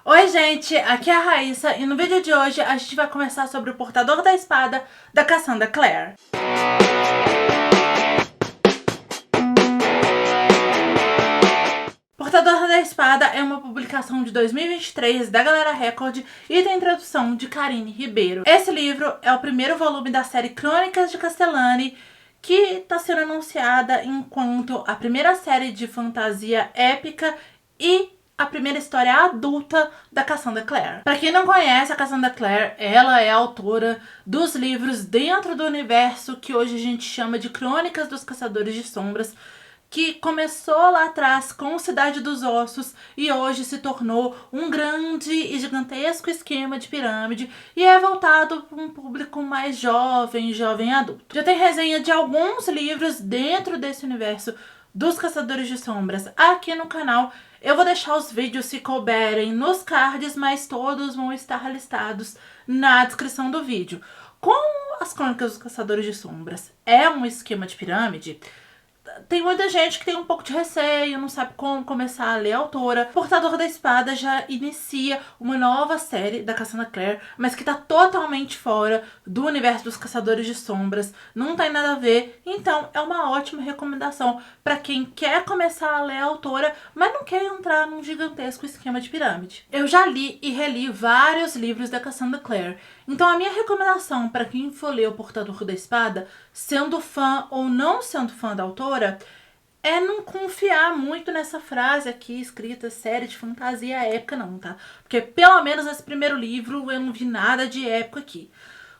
Oi gente, aqui é a Raíssa e no vídeo de hoje a gente vai conversar sobre o Portador da Espada da Cassandra Clare. Portador da Espada é uma publicação de 2023 da Galera Record e tem tradução de Karine Ribeiro. Esse livro é o primeiro volume da série Crônicas de Castellane, que está sendo anunciada enquanto a primeira série de fantasia épica e a primeira história adulta da Cassandra Clare. Para quem não conhece a Cassandra Clare, ela é a autora dos livros dentro do universo que hoje a gente chama de Crônicas dos Caçadores de Sombras, que começou lá atrás com Cidade dos Ossos e hoje se tornou um grande e gigantesco esquema de pirâmide e é voltado para um público mais jovem adulto. Já tem resenha de alguns livros dentro desse universo dos Caçadores de Sombras aqui no canal. Eu vou deixar os vídeos, se couberem, nos cards, mas todos vão estar listados na descrição do vídeo. Como as Crônicas dos Caçadores de Sombras é um esquema de pirâmide, tem muita gente que tem um pouco de receio, não sabe como começar a ler a autora. Portador da Espada já inicia uma nova série da Cassandra Clare, mas que tá totalmente fora do universo dos Caçadores de Sombras, não tem nada a ver, então é uma ótima recomendação para quem quer começar a ler a autora, mas não quer entrar num gigantesco esquema de pirâmide. Eu já li e reli vários livros da Cassandra Clare, então a minha recomendação para quem for ler o Portador da Espada, sendo fã ou não sendo fã da autora, é não confiar muito nessa frase aqui escrita série de fantasia épica não, tá? Porque pelo menos nesse primeiro livro eu não vi nada de épico aqui.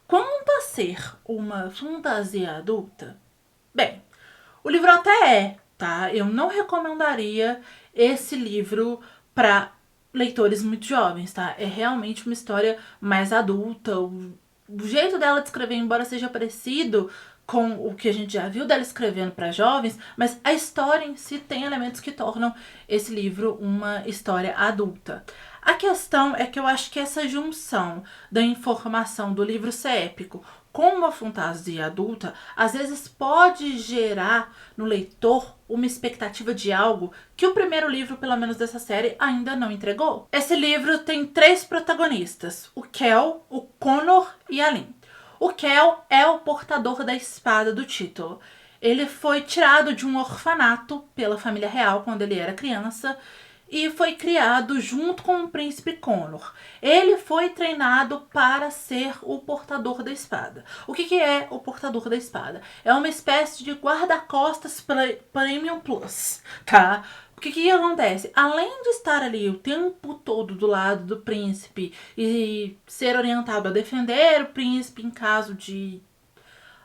Quanto a ser uma fantasia adulta, bem, o livro até é, tá? Eu não recomendaria esse livro para leitores muito jovens, tá? É realmente uma história mais adulta. O jeito dela de escrever, embora seja parecido com o que a gente já viu dela escrevendo para jovens, mas a história em si tem elementos que tornam esse livro uma história adulta. A questão é que eu acho que essa junção da informação do livro ser épico com uma fantasia adulta, às vezes pode gerar no leitor uma expectativa de algo que o primeiro livro, pelo menos dessa série, ainda não entregou. Esse livro tem 3 protagonistas, o Kel, o Connor e a Lynn. O Kel é o portador da espada do título. Ele foi tirado de um orfanato pela família real quando ele era criança e foi criado junto com o príncipe Connor. Ele foi treinado para ser o portador da espada. O que é o portador da espada? É uma espécie de guarda-costas Premium Plus, tá? O que acontece? Além de estar ali o tempo todo do lado do príncipe e ser orientado a defender o príncipe em caso de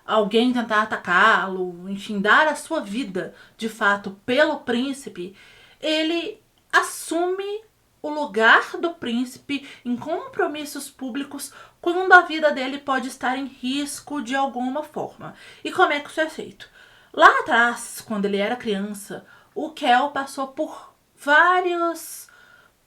alguém tentar atacá-lo, enfim, dar a sua vida de fato pelo príncipe, ele assume o lugar do príncipe em compromissos públicos quando a vida dele pode estar em risco de alguma forma. E como é que isso é feito? Lá atrás, quando ele era criança, o Kel passou por vários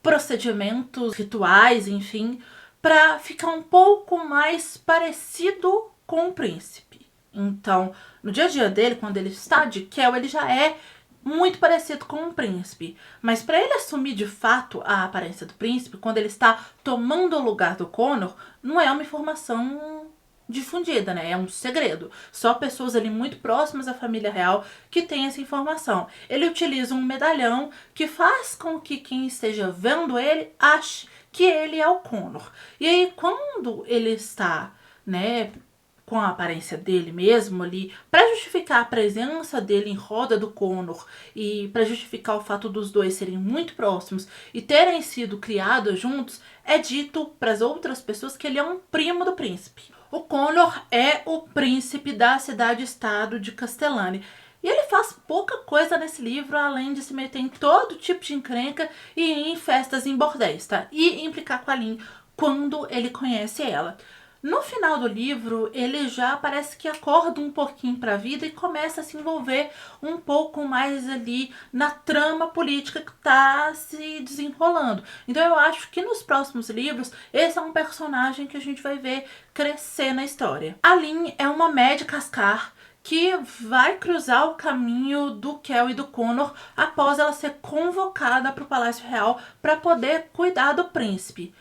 procedimentos, rituais, enfim, para ficar um pouco mais parecido com o príncipe. Então, no dia a dia dele, quando ele está de Kel, ele já é muito parecido com um príncipe. Mas para ele assumir de fato a aparência do príncipe, quando ele está tomando o lugar do Connor, não é uma informação difundida, né? É um segredo. Só pessoas ali muito próximas à família real que têm essa informação. Ele utiliza um medalhão que faz com que quem esteja vendo ele ache que ele é o Connor. E aí, quando ele está, né, com a aparência dele mesmo ali, para justificar a presença dele em roda do Connor e para justificar o fato dos dois serem muito próximos e terem sido criados juntos, é dito para as outras pessoas que ele é um primo do príncipe. O Connor é o príncipe da cidade-estado de Castellane. E ele faz pouca coisa nesse livro, além de se meter em todo tipo de encrenca e em festas em bordéis, tá? E implicar com a Lynn quando ele conhece ela. No final do livro, ele já parece que acorda um pouquinho para a vida e começa a se envolver um pouco mais ali na trama política que está se desenrolando. Então eu acho que nos próximos livros, esse é um personagem que a gente vai ver crescer na história. A Lynn é uma médica Ascar que vai cruzar o caminho do Kel e do Connor após ela ser convocada para o Palácio Real para poder cuidar do príncipe.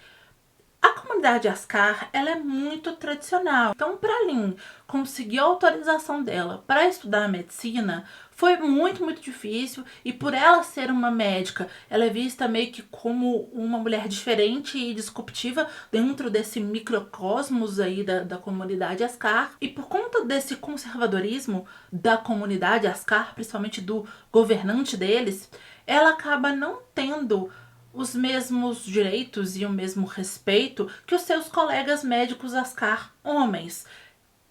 A comunidade Ascar, ela é muito tradicional. Então, para Lynn conseguir a autorização dela para estudar medicina foi muito difícil. E por ela ser uma médica, ela é vista meio que como uma mulher diferente e disruptiva dentro desse microcosmos aí da comunidade Ascar. E por conta desse conservadorismo da comunidade Ascar, principalmente do governante deles, ela acaba não tendo os mesmos direitos e o mesmo respeito que os seus colegas médicos Ascar homens.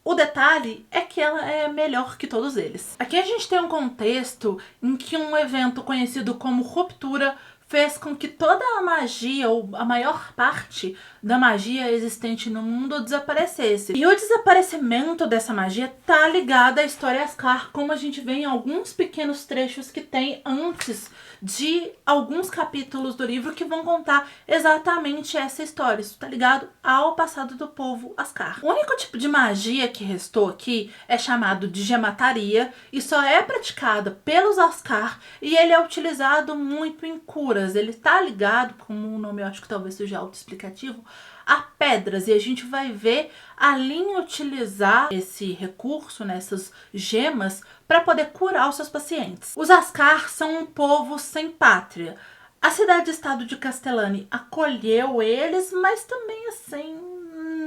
O detalhe é que ela é melhor que todos eles. Aqui a gente tem um contexto em que um evento conhecido como ruptura fez com que toda a magia, ou a maior parte da magia existente no mundo, desaparecesse. E o desaparecimento dessa magia tá ligado à história Ascar, como a gente vê em alguns pequenos trechos que tem antes de alguns capítulos do livro que vão contar exatamente essa história. Isso tá ligado ao passado do povo Ascar. O único tipo de magia que restou aqui é chamado de gemataria e só é praticada pelos Ascar e ele é utilizado muito em curas. Ele tá ligado, como o nome eu acho que talvez seja autoexplicativo, a pedras, e a gente vai ver a Lynn utilizar esse recurso, essas gemas, para poder curar os seus pacientes. Os Ascar são um povo sem pátria. A cidade-estado de Castellane acolheu eles, mas também assim,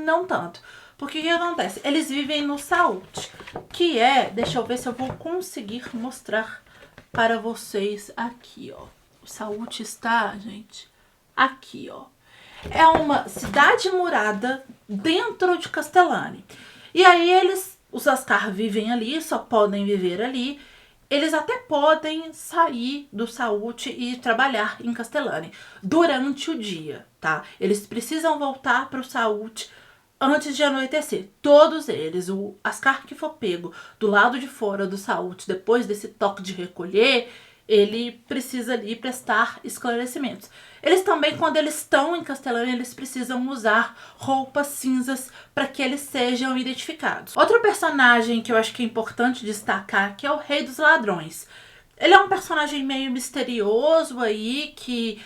não tanto. Porque o que acontece? Eles vivem no Saúde, que é, deixa eu ver se eu vou conseguir mostrar para vocês aqui, ó. O Saúde está, gente, aqui, ó. É uma cidade murada dentro de Castellane. E aí os Ascar vivem ali, só podem viver ali. Eles até podem sair do Saúde e trabalhar em Castellane durante o dia, tá? Eles precisam voltar para o Saúde antes de anoitecer. Todos eles. O Ascar que for pego do lado de fora do Saúde depois desse toque de recolher, ele precisa ali prestar esclarecimentos. Eles também, quando eles estão em Castellane, eles precisam usar roupas cinzas para que eles sejam identificados. Outro personagem que eu acho que é importante destacar, que é o Rei dos Ladrões. Ele é um personagem meio misterioso aí, que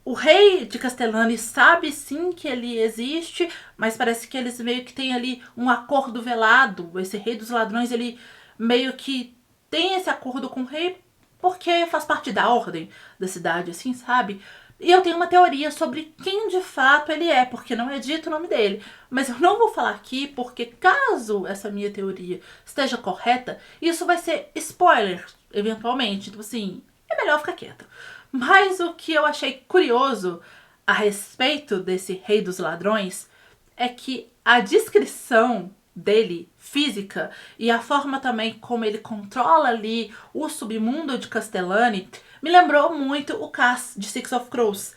o rei de Castellane sabe sim que ele existe, mas parece que eles meio que têm ali um acordo velado. Esse Rei dos Ladrões, ele meio que tem esse acordo com o rei porque faz parte da ordem da cidade, assim, sabe? E eu tenho uma teoria sobre quem de fato ele é, porque não é dito o nome dele. Mas eu não vou falar aqui, porque caso essa minha teoria esteja correta, isso vai ser spoiler, eventualmente. Então, assim, é melhor ficar quieta. Mas o que eu achei curioso a respeito desse Rei dos Ladrões é que a descrição dele, física, e a forma também como ele controla ali o submundo de Castellane, me lembrou muito o Cass de Six of Crows.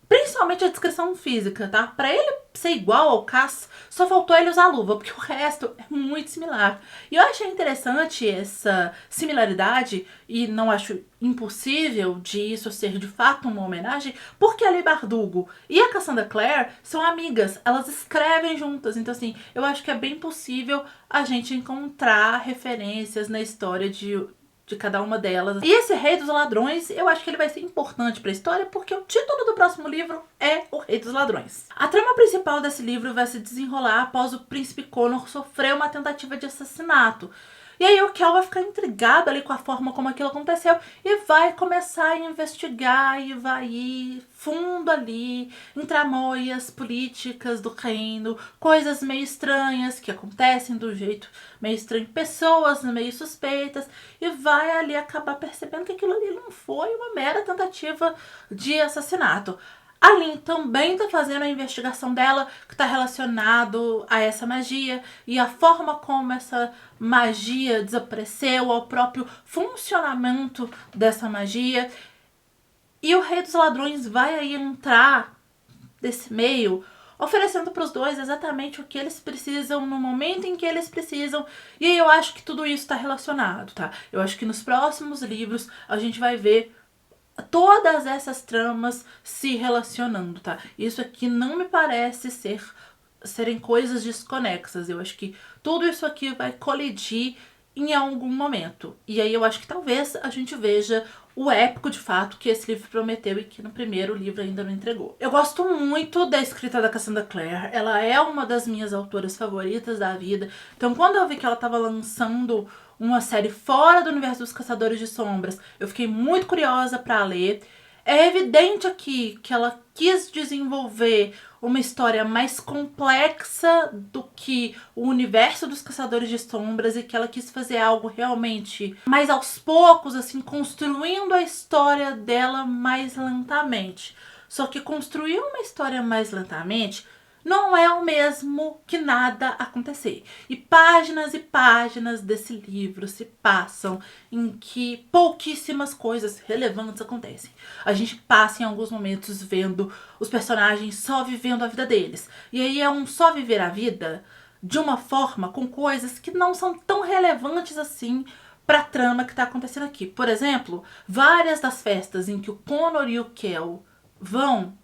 Principalmente a descrição física, tá? Pra ele ser igual ao Cass, só faltou ele usar luva, porque o resto é muito similar. E eu achei interessante essa similaridade, e não acho impossível de isso ser de fato uma homenagem, porque a Leigh Bardugo e a Cassandra Clare são amigas, elas escrevem juntas, então assim, eu acho que é bem possível a gente encontrar referências na história de cada uma delas. E esse Rei dos Ladrões, eu acho que ele vai ser importante pra história, porque o título do próximo livro é O Rei dos Ladrões. A trama principal desse livro vai se desenrolar após o príncipe Connor sofrer uma tentativa de assassinato. E aí o Kel vai ficar intrigado ali com a forma como aquilo aconteceu e vai começar a investigar e vai ir fundo ali em tramóias políticas do reino, coisas meio estranhas que acontecem do jeito meio estranho, pessoas meio suspeitas, e vai ali acabar percebendo que aquilo ali não foi uma mera tentativa de assassinato. A Lynn também está fazendo a investigação dela, que está relacionado a essa magia e a forma como essa magia desapareceu, ao próprio funcionamento dessa magia. E o Rei dos Ladrões vai aí entrar nesse meio, oferecendo para os dois exatamente o que eles precisam no momento em que eles precisam. E aí eu acho que tudo isso está relacionado, tá? Eu acho que nos próximos livros a gente vai ver todas essas tramas se relacionando, tá? Isso aqui não me parece serem coisas desconexas. Eu acho que tudo isso aqui vai colidir em algum momento. E aí eu acho que talvez a gente veja o épico de fato que esse livro prometeu e que no primeiro livro ainda não entregou. Eu gosto muito da escrita da Cassandra Clare, ela é uma das minhas autoras favoritas da vida. Então quando eu vi que ela estava lançando uma série fora do universo dos Caçadores de Sombras, eu fiquei muito curiosa para ler. É evidente aqui que ela quis desenvolver uma história mais complexa do que o universo dos Caçadores de Sombras e que ela quis fazer algo realmente mais aos poucos, assim, construindo a história dela mais lentamente. Só que construir uma história mais lentamente não é o mesmo que nada acontecer. E páginas desse livro se passam em que pouquíssimas coisas relevantes acontecem. A gente passa em alguns momentos vendo os personagens só vivendo a vida deles. E aí é um só viver a vida de uma forma com coisas que não são tão relevantes assim pra trama que tá acontecendo aqui. Por exemplo, várias das festas em que o Connor e o Kel vão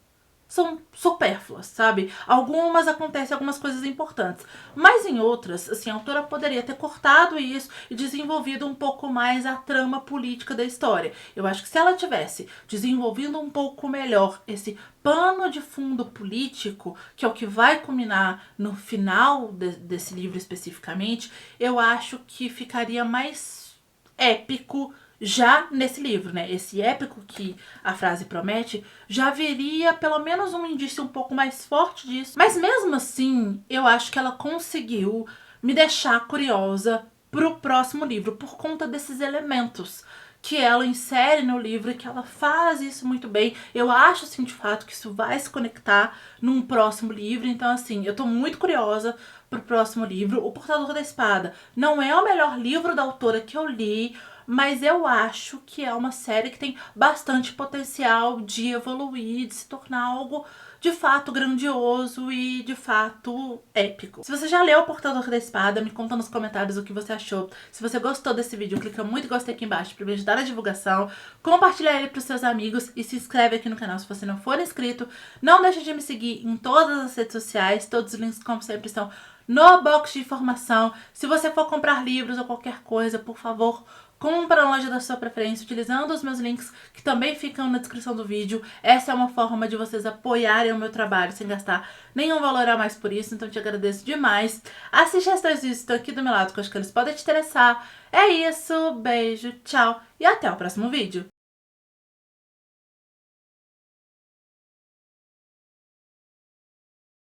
são supérfluas, sabe? Algumas acontecem algumas coisas importantes, mas em outras, assim, a autora poderia ter cortado isso e desenvolvido um pouco mais a trama política da história. Eu acho que se ela tivesse desenvolvido um pouco melhor esse pano de fundo político, que é o que vai culminar no final desse livro especificamente, eu acho que ficaria mais épico já nesse livro, né? Esse épico que a frase promete, já viria pelo menos um indício um pouco mais forte disso. Mas mesmo assim, eu acho que ela conseguiu me deixar curiosa pro próximo livro, por conta desses elementos que ela insere no livro e que ela faz isso muito bem. Eu acho, assim, de fato, que isso vai se conectar num próximo livro. Então, assim, eu tô muito curiosa pro próximo livro. O Portador da Espada não é o melhor livro da autora que eu li, mas eu acho que é uma série que tem bastante potencial de evoluir, de se tornar algo de fato grandioso e de fato épico. Se você já leu O Portador da Espada, me conta nos comentários o que você achou. Se você gostou desse vídeo, clica muito em gostei aqui embaixo para me ajudar na divulgação, compartilha ele para os seus amigos e se inscreve aqui no canal se você não for inscrito. Não deixe de me seguir em todas as redes sociais, todos os links como sempre estão no box de informação. Se você for comprar livros ou qualquer coisa, por favor, compra na loja da sua preferência, utilizando os meus links que também ficam na descrição do vídeo. Essa é uma forma de vocês apoiarem o meu trabalho sem gastar nenhum valor a mais por isso, então te agradeço demais. Assiste esses dois vídeos que estão aqui do meu lado, que eu acho que eles podem te interessar. É isso, beijo, tchau e até o próximo vídeo.